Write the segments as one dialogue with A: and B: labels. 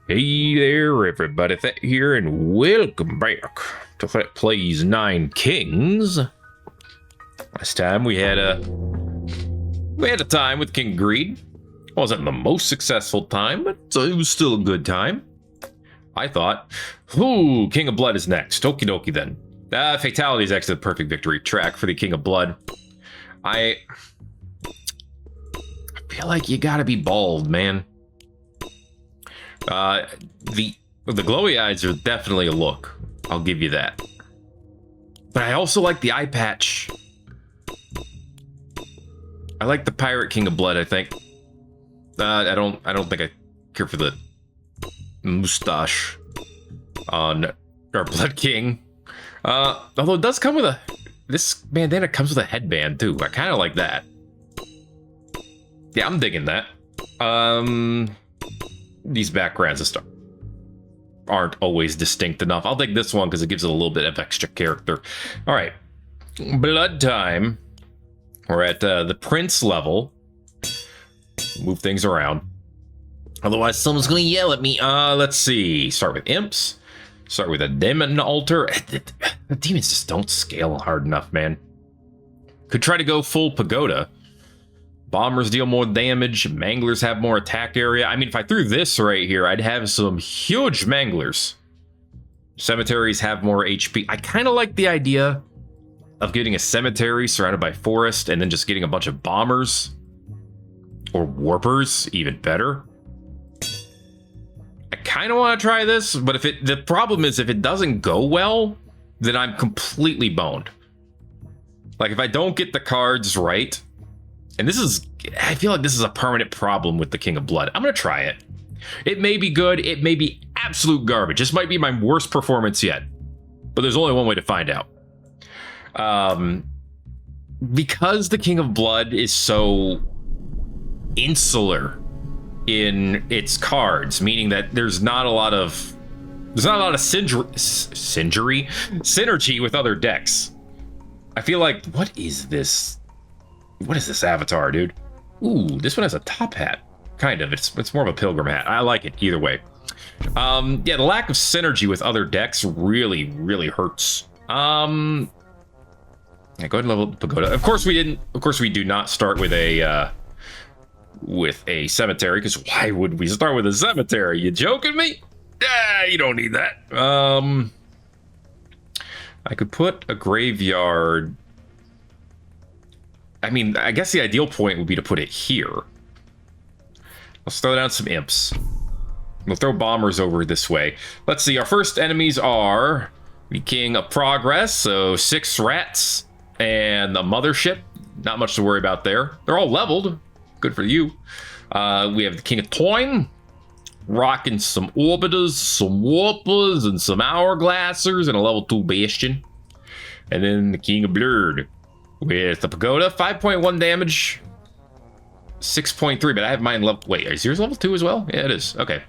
A: Hey there, everybody. Thet here, and welcome back to Thet Plays 9 Kings. Last time we had a time with King Greed. Wasn't the most successful time, but it was still a good time. I thought, ooh, King of Blood is next. Okie dokie then. Fatality is actually the perfect victory track for the King of Blood. I feel like you gotta be bald, man. The glowy eyes are definitely a look. I'll give you that. But I also like the eye patch. I like the Pirate King of Blood, I think. I don't think I care for the mustache on our Blood King. Although it does come with this bandana comes with a headband too. I kind of like that. Yeah, I'm digging that. These backgrounds and stuff aren't always distinct enough. I'll take this one because it gives it a little bit of extra character. All right, blood time. We're at the prince level. Move things around. Otherwise, someone's going to yell at me. Let's see. Start with imps. Start with a demon altar. The demons just don't scale hard enough, man. Could try to go full pagoda. Bombers deal more damage. Manglers have more attack area. I mean, if I threw this right here, I'd have some huge manglers. Cemeteries have more HP. I kind of like the idea of getting a cemetery surrounded by forest and then just getting a bunch of bombers. Or warpers, even better. I kind of want to try this, but the problem is if it doesn't go well, then I'm completely boned. Like if I don't get the cards right, and I feel like this is a permanent problem with the King of Blood. I'm going to try it. It may be good. It may be absolute garbage. This might be my worst performance yet. But there's only one way to find out. Because the King of Blood is so insular in its cards, meaning that there's not a lot of synergy with other decks. I feel like, what is this avatar, dude? Ooh, this one has a top hat. Kind of. It's more of a pilgrim hat. I like it either way. Yeah, the lack of synergy with other decks really, really hurts. Yeah, go ahead and level pagoda. Of course we do not start with a cemetery, because why would we start with a cemetery? You joking me? You don't need that. I could put a graveyard. I mean, I guess the ideal point would be to put it here. Let's throw down some imps. We'll throw bombers over this way. Let's see, our first enemies are the King of Progress, so 6 rats and a mothership. Not much to worry about there. They're all leveled. Good for you. We have the King of Toyn, rocking some orbiters, some warpers, and some hourglassers, and a level 2 bastion. And then the King of Blood with the pagoda, 5.1 damage, 6.3, but I have mine level. Wait, is yours level 2 as well? Yeah, it is. Okay.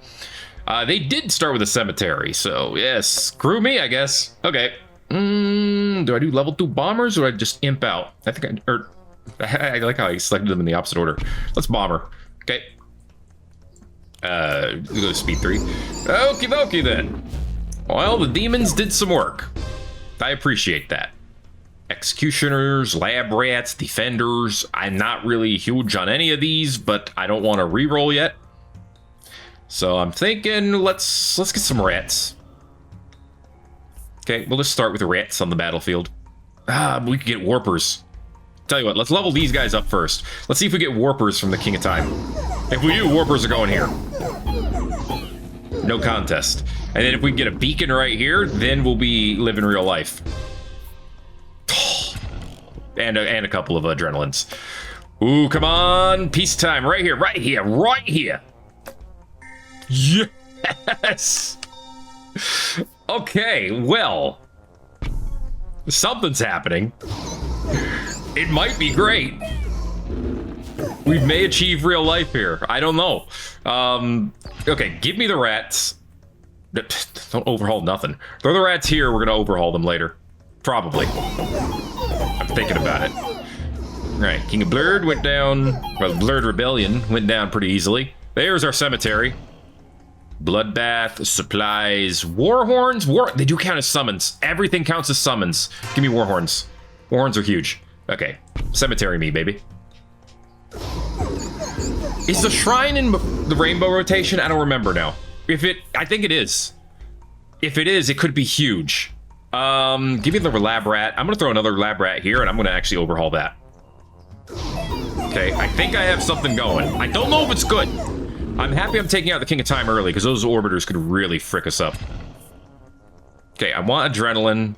A: They did start with a cemetery, so yes, screw me, I guess. Okay. Do I do level 2 bombers, or do I just imp out? I think I like how I selected them in the opposite order. Let's bomber. Okay. We'll go to speed 3. Okie dokie then. Well, the demons did some work. I appreciate that. Executioners, lab rats, defenders. I'm not really huge on any of these, but I don't want to reroll yet. So I'm thinking let's get some rats. Okay, we'll just start with the rats on the battlefield. We could get warpers. Tell you what, let's level these guys up first. Let's see if we get warpers from the King of Time. If we do, warpers are going here. No contest. And then if we get a beacon right here, then we'll be living real life. And a couple of adrenalines. Ooh, come on. Peacetime. Right here, right here, right here. Yes! Okay, well. Something's happening. It might be great. We may achieve real life here. I don't know. Okay, give me the rats. Don't overhaul nothing. Throw the rats here. We're going to overhaul them later. Probably. I'm thinking about it. Right, King of Blurred went down. Well, Blurred Rebellion went down pretty easily. There's our cemetery. Bloodbath, supplies, war horns. They do count as summons. Everything counts as summons. Give me war horns. War horns are huge. Okay, cemetery me, baby. Is the shrine in the rainbow rotation? I don't remember now. I think it is. If it is, it could be huge. Give me the lab rat. I'm gonna throw another lab rat here, and I'm gonna actually overhaul that. Okay, I think I have something going. I don't know if it's good. I'm happy I'm taking out the King of Time early, because those orbiters could really frick us up. Okay, I want adrenaline.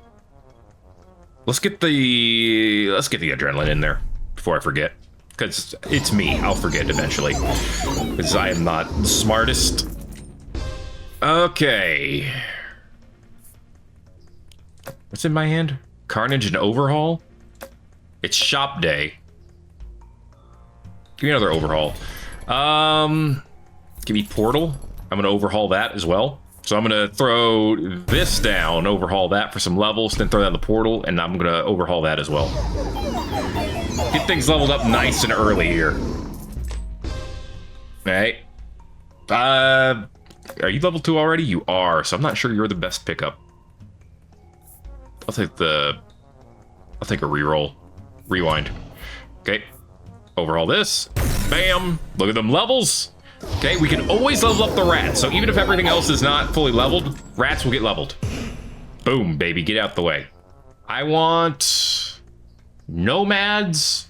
A: Let's get the adrenaline in there before I forget. Because it's me. I'll forget eventually. Because I am not the smartest. Okay. What's in my hand? Carnage and Overhaul? It's shop day. Give me another overhaul. Give me Portal. I'm going to overhaul that as well. So I'm going to throw this down, overhaul that for some levels, then throw down the Portal, and I'm going to overhaul that as well. Get things leveled up nice and early here. Alright. Are you level 2 already? You are, so I'm not sure you're the best pickup. I'll take a reroll. Rewind. Okay. Overhaul this. Bam! Look at them levels! Okay, we can always level up the rats, so even if everything else is not fully leveled, rats will get leveled. Boom, baby, get out the way. I want... nomads.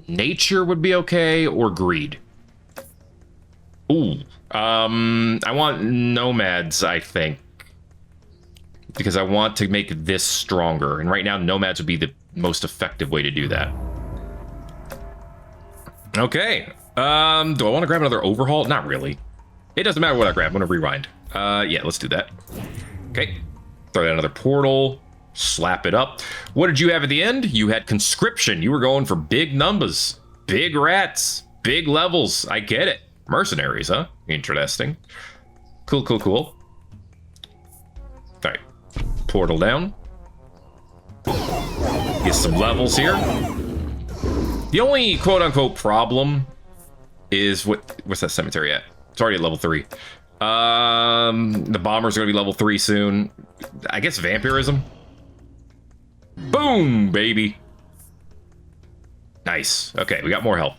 A: Nature would be okay, or greed. Ooh. I want nomads, I think. Because I want to make this stronger, and right now nomads would be the most effective way to do that. Okay. Do I want to grab another overhaul? Not really. It doesn't matter what I grab. I'm going to rewind. Yeah, let's do that. Okay. Throw out another portal. Slap it up. What did you have at the end? You had conscription. You were going for big numbers. Big rats. Big levels. I get it. Mercenaries, huh? Interesting. Cool, cool, cool. All right. Portal down. Get some levels here. The only quote-unquote problem is what's that cemetery at? It's already at level 3. The bombers are gonna be level 3 soon. I guess vampirism. Boom, baby. Nice. Okay, we got more health.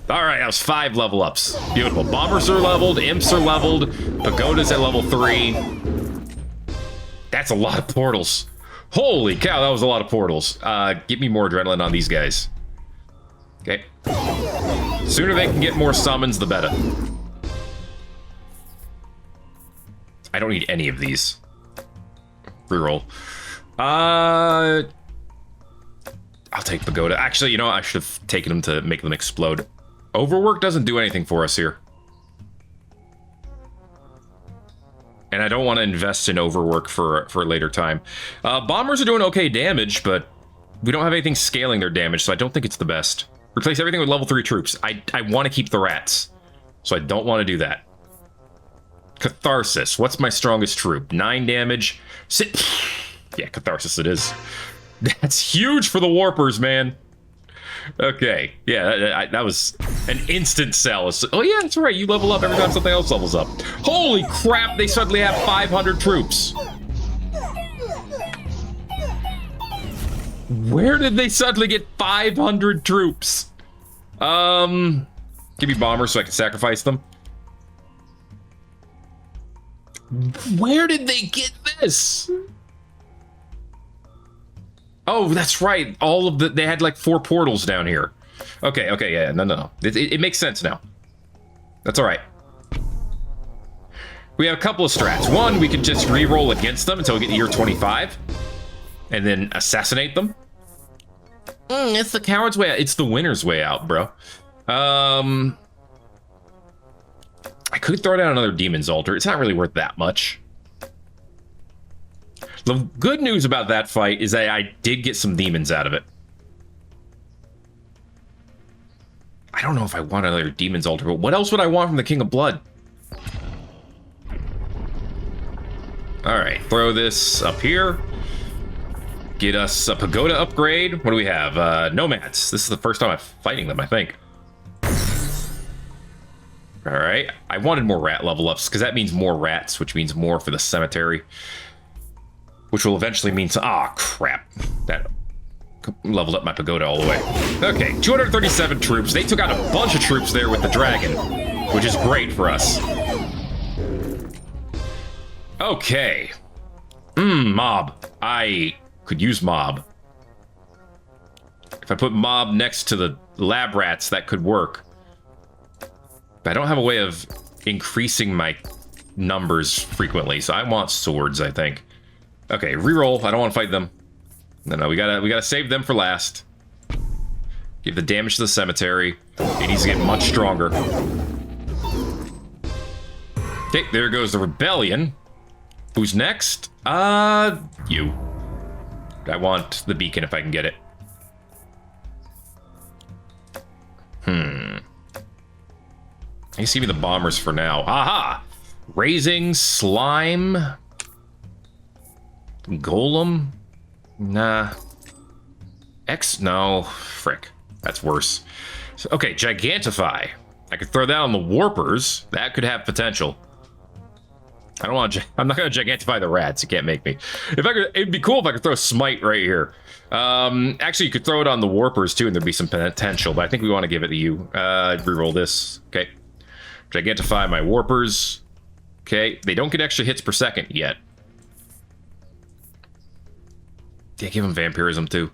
A: All right, that was 5 level ups. Beautiful. Bombers are leveled. Imps are leveled. Pagoda's at level 3. That's a lot of portals. Holy cow, that was a lot of portals. Give me more adrenaline on these guys. Okay. Sooner they can get more summons, the better. I don't need any of these. Reroll. I'll take Pagoda. Actually, you know what? I should have taken them to make them explode. Overwork doesn't do anything for us here. And I don't want to invest in overwork for a later time. Bombers are doing okay damage, but we don't have anything scaling their damage, so I don't think it's the best. Replace everything with level 3 troops. I want to keep the rats, so I don't want to do that. Catharsis. What's my strongest troop? 9 damage. Yeah, Catharsis it is. That's huge for the Warpers, man. Okay, yeah, that was an instant sell. Oh yeah, that's right, you level up every time something else levels up. Holy crap, they suddenly have 500 troops. Where did they suddenly get 500 troops? Give me bombers so I can sacrifice them. Where did they get this? Oh, that's right. All of they had like 4 portals down here. Okay, yeah, no. It makes sense now. That's all right. We have a couple of strats. One, we could just re-roll against them until we get to year 25. And then assassinate them. It's the coward's way out. It's the winner's way out, bro. I could throw down another demon's altar. It's not really worth that much. The good news about that fight is that I did get some demons out of it. I don't know if I want another demon's altar, but what else would I want from the King of Blood? All right, throw this up here. Get us a pagoda upgrade. What do we have? Nomads. This is the first time I'm fighting them, I think. All right. I wanted more rat level ups because that means more rats, which means more for the cemetery. Which will eventually mean... Ah, crap. That leveled up my pagoda all the way. Okay, 237 troops. They took out a bunch of troops there with the dragon, which is great for us. Okay. Mob. I could use mob. If I put mob next to the lab rats, that could work. But I don't have a way of increasing my numbers frequently, so I want swords, I think. Okay, reroll. I don't want to fight them. No, we gotta save them for last. Give the damage to the cemetery. It needs to get much stronger. Okay, there goes the rebellion. Who's next? You. I want the beacon if I can get it. I guess give me the bombers for now. Aha! Raising, slime, golem. Nah. No. Frick. That's worse. So, okay, Gigantify. I could throw that on the Warpers. That could have potential. I don't want to... I'm not going to Gigantify the rats. You can't make me. If I could... It'd be cool if I could throw Smite right here. Actually, you could throw it on the Warpers, too, and there'd be some potential. But I think we want to give it to you. Reroll this. Okay. Gigantify my Warpers. Okay. They don't get extra hits per second yet. Yeah, give him vampirism too.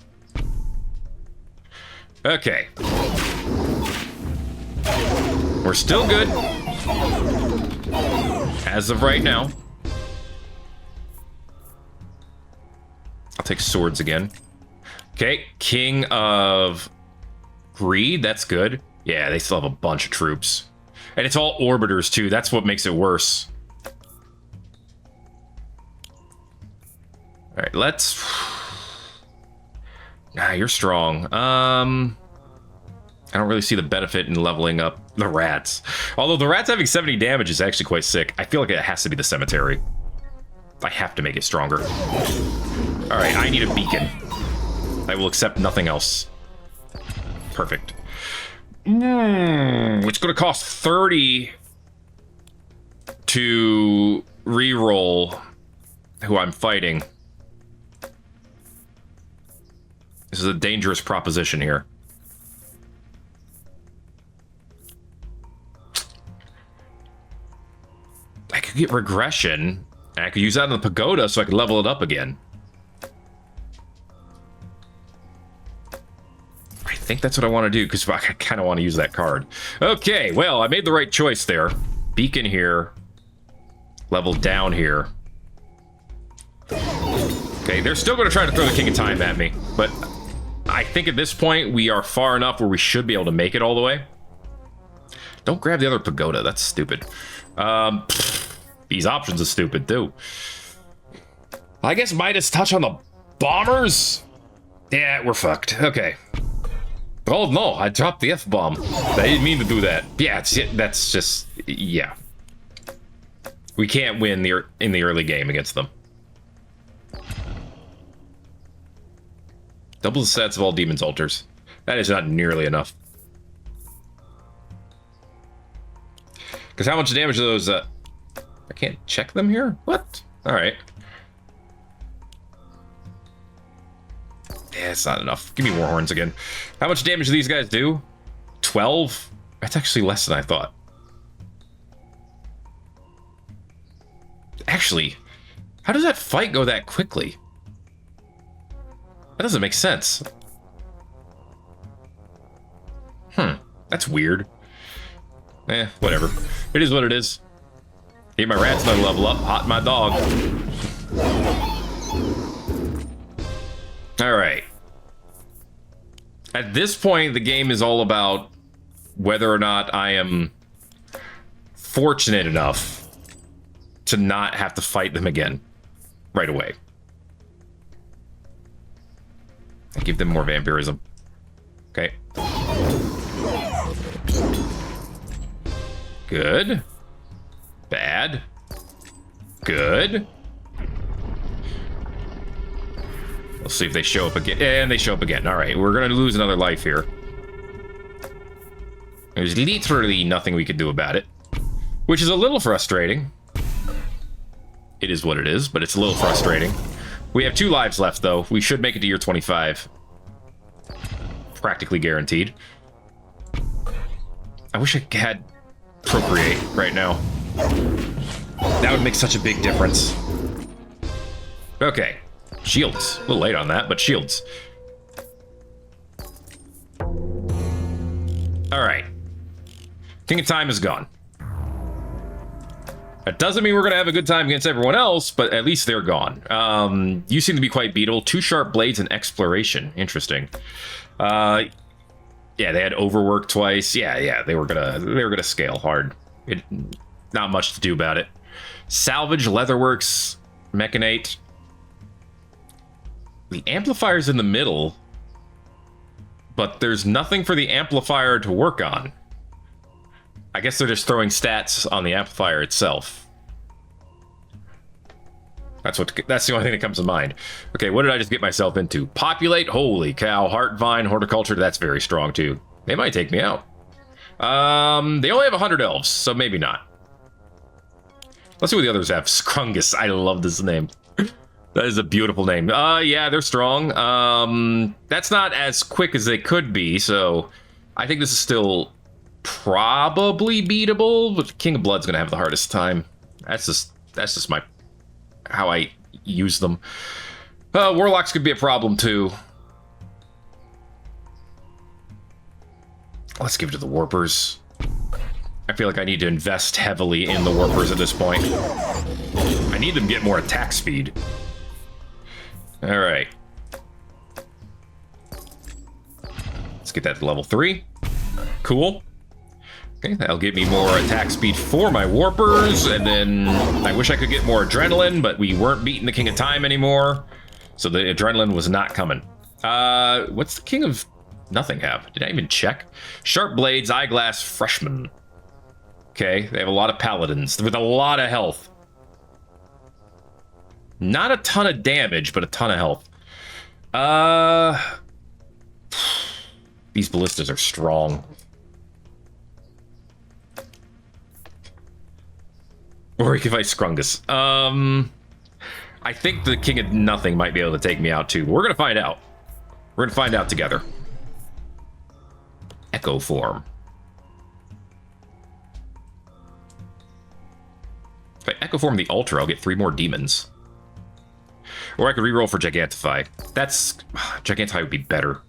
A: Okay. We're still good. As of right now. I'll take swords again. Okay, King of Greed, that's good. Yeah, they still have a bunch of troops. And it's all orbiters too, that's what makes it worse. Alright, let's... Ah, you're strong. I don't really see the benefit in leveling up the rats. Although the rats having 70 damage is actually quite sick. I feel like it has to be the cemetery. I have to make it stronger. Alright, I need a beacon. I will accept nothing else. Perfect. It's going to cost 30 to reroll who I'm fighting. This is a dangerous proposition here. I could get regression, and I could use that on the pagoda so I could level it up again. I think that's what I want to do, because I kind of want to use that card. Okay, well, I made the right choice there. Beacon here. Level down here. Okay, they're still going to try to throw the King of Time at me, but I think at this point we are far enough where we should be able to make it all the way. Don't grab the other pagoda, that's stupid. These options are stupid too. I guess Midas touch on the bombers? Yeah, we're fucked. Okay. Oh no, I dropped the F-bomb. I didn't mean to do that. Yeah, that's just... Yeah. We can't win in the early game against them. Double the stats of all demons' altars. That is not nearly enough. Because how much damage are those... I can't check them here? What? Alright. Yeah, it's not enough. Give me war horns again. How much damage do these guys do? 12? That's actually less than I thought. Actually, how does that fight go that quickly? That doesn't make sense. That's weird. Eh, whatever. It is what it is. Need my rats to level up. Hot my dog. Alright. At this point, the game is all about whether or not I am fortunate enough to not have to fight them again right away. I give them more vampirism. Okay. Good. Bad. Good. Let's see if they show up again. And they show up again. Alright, we're gonna lose another life here. There's literally nothing we can do about it. which is a little frustrating. It is what it is, but it's a little frustrating. We have 2 lives left, though. We should make it to year 25. Practically guaranteed. I wish I had procreate right now. That would make such a big difference. Okay. Shields. A little late on that, but shields. Alright. King of Time is gone. That doesn't mean we're going to have a good time against everyone else, but at least they're gone. You seem to be quite beatable. 2 sharp blades and exploration. Interesting. Yeah, they had overwork twice. Yeah, they were gonna scale hard. Not much to do about it. Salvage, leatherworks, mechanate. The amplifier's in the middle, but there's nothing for the amplifier to work on. I guess they're just throwing stats on the amplifier itself. That's the only thing that comes to mind. Okay, what did I just get myself into? Populate? Holy cow. Heart Vine, Horticulture, that's very strong too. They might take me out. They only have 100 elves, so maybe not. Let's see what the others have. Scrungus. I love this name. That is a beautiful name. Yeah, they're strong. That's not as quick as they could be, so I think this is still probably beatable, but King of Blood's gonna have the hardest time. That's just how I use them. Warlocks could be a problem too. Let's give it to the Warpers. I feel like I need to invest heavily in the Warpers at this point. I need them to get more attack speed. Alright. Let's get that to level 3. Cool. Okay, that'll give me more attack speed for my Warpers, and then I wish I could get more adrenaline, but we weren't beating the King of Time anymore, so the adrenaline was not coming. What's the King of Nothing have? Did I even check? Sharp Blades, Eyeglass, Freshman. Okay, they have a lot of Paladins with a lot of health. Not a ton of damage, but a ton of health. These ballistas are strong. Or if I Scrungus. I think the King of Nothing might be able to take me out too. We're gonna find out. We're gonna find out together. Echo form. If I Echo form the altar, I'll get 3 more demons. Or I could reroll for Gigantify. Gigantify would be better.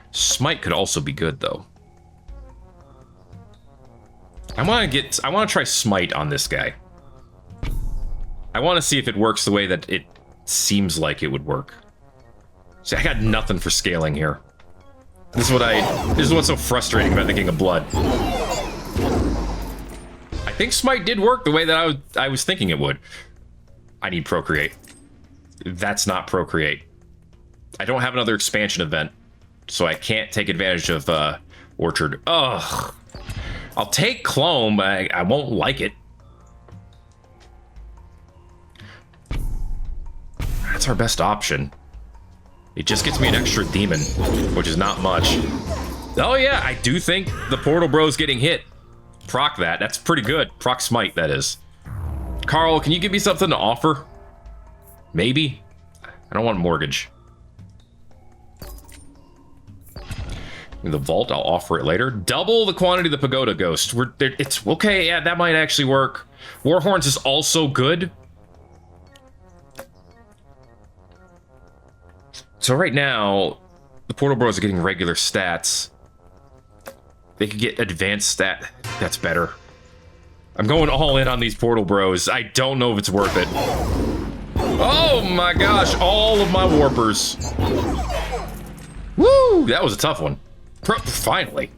A: Smite could also be good though. I want to try Smite on this guy. I want to see if it works the way that it seems like it would work. See, I got nothing for scaling here. This is what's so frustrating about the King of Blood. I think Smite did work the way that I was thinking it would. I need Procreate. That's not Procreate. I don't have another expansion event, so I can't take advantage of Orchard. Ugh. I'll take Clone, but I won't like it. That's our best option. It just gets me an extra demon, which is not much. Oh yeah, I do think the Portal Bro's getting hit. Proc that. That's pretty good. Proc Smite, that is. Carl, can you give me something to offer? Maybe? I don't want mortgage. The vault, I'll offer it later. Double the quantity of the Pagoda Ghost. It's okay, yeah, that might actually work. Warhorns is also good. So right now, the Portal Bros are getting regular stats. They could get advanced stat. That's better. I'm going all in on these Portal Bros. I don't know if it's worth it. Oh my gosh, all of my Warpers. Woo, that was a tough one. Finally.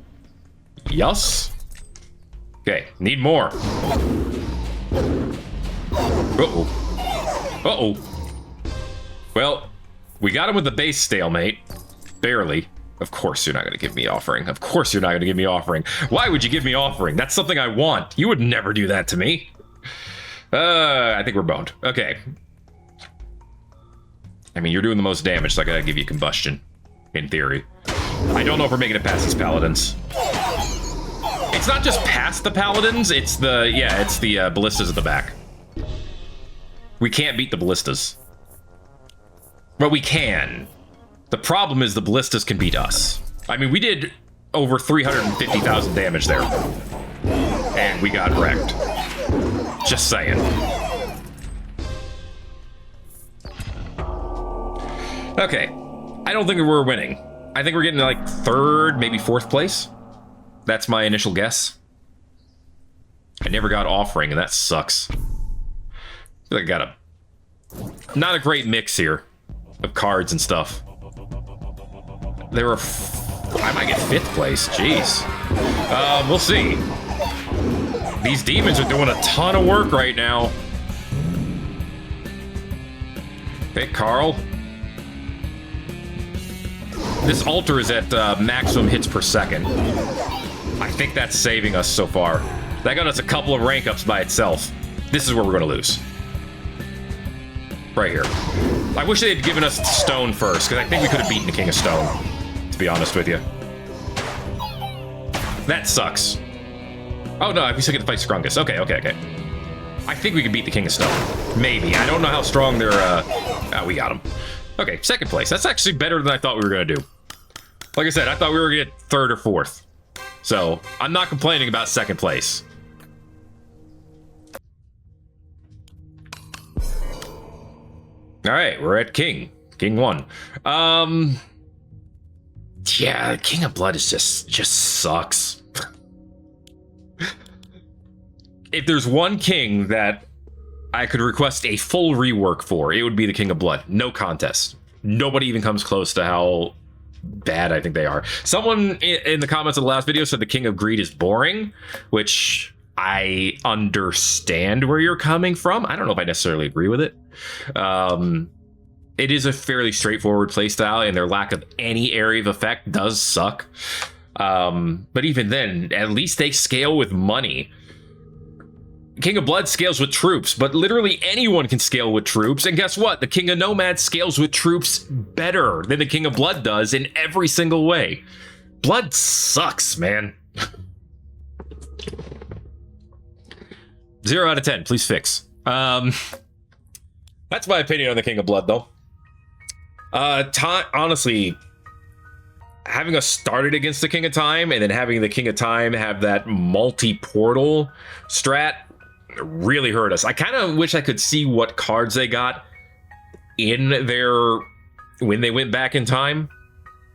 A: Yes. Okay, need more. Uh-oh. Uh-oh. Well, we got him with the base stalemate. Barely. Of course you're not going to give me offering. Of course you're not going to give me offering. Why would you give me offering? That's something I want. You would never do that to me. I think we're boned. Okay. I mean, you're doing the most damage, so I gotta give you combustion. In theory. I don't know if we're making it past these paladins. It's not just past the paladins, it's the, yeah, it's the ballistas at the back. We can't beat the ballistas. But we can. The problem is the ballistas can beat us. I mean, we did over 350,000 damage there. And we got wrecked. Just saying. Okay. I don't think we're winning. I think we're getting like 3rd, maybe 4th place. That's my initial guess. I never got offering, and that sucks. I got a... Not a great mix here of cards and stuff. There were... I might get 5th place. Jeez. We'll see. These demons are doing a ton of work right now. Hey, Carl. This altar is at maximum hits per second. I think that's saving us so far. That got us a couple of rank ups by itself. This is where we're going to lose. Right here. I wish they had given us stone first, because I think we could have beaten the King of Stone, to be honest with you. That sucks. Oh no, we still get to fight Scrungus. Okay. I think we can beat the King of Stone. Maybe. I don't know how strong they're, we got him. Okay, 2nd place. That's actually better than I thought we were going to do. Like I said, I thought we were going to get 3rd or 4th. So, I'm not complaining about 2nd place. Alright, we're at King. King 1. Yeah, King of Blood is just sucks. If there's one king that I could request a full rework for, it would be the King of Blood. No contest. Nobody even comes close to how bad I think they are. Someone in the comments of the last video said the King of Greed is boring, which I understand where you're coming from. I don't know if I necessarily agree with it. It is a fairly straightforward playstyle, and their lack of any area of effect does suck. But even then, at least they scale with money. King of Blood scales with troops, but literally anyone can scale with troops. And guess what? The King of Nomads scales with troops better than the King of Blood does in every single way. Blood sucks, man. 0 out of 10, please fix. That's my opinion on the King of Blood, though. Honestly, having us started against the King of Time and then having the King of Time have that multi-portal strat really hurt us. I kind of wish I could see what cards they got in their when they went back in time,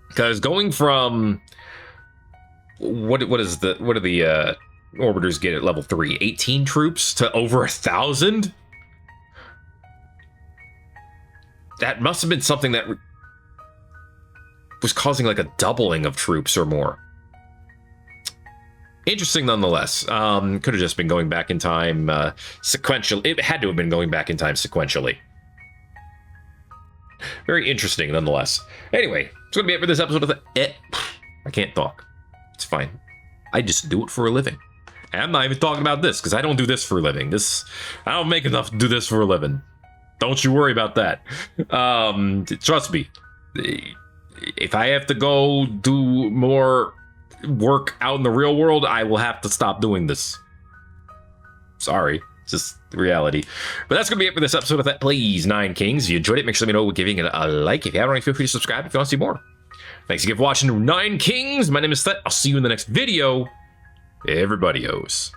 A: because going from what do the orbiters get at level 3? 18 troops to over 1,000. That must have been something that was causing like a doubling of troops or more. Interesting nonetheless. Could have just been going back in time sequentially. It had to have been going back in time sequentially. Very interesting nonetheless. Anyway, it's going to be it for this episode of I can't talk. It's fine. I just do it for a living. And I'm not even talking about this, because I don't do this for a living. I don't make enough to do this for a living. Don't you worry about that. Trust me. If I have to go do more work out in the real world, I will have to stop doing this. Sorry, it's just the reality. But that's gonna be it for this episode of Thet Plays 9 Kings. If you enjoyed it, make sure to let me know by giving it a like. If you haven't already, feel free to subscribe if you want to see more. Thanks again for watching 9 Kings. My name is Thet. I'll see you in the next video. Everybody owes.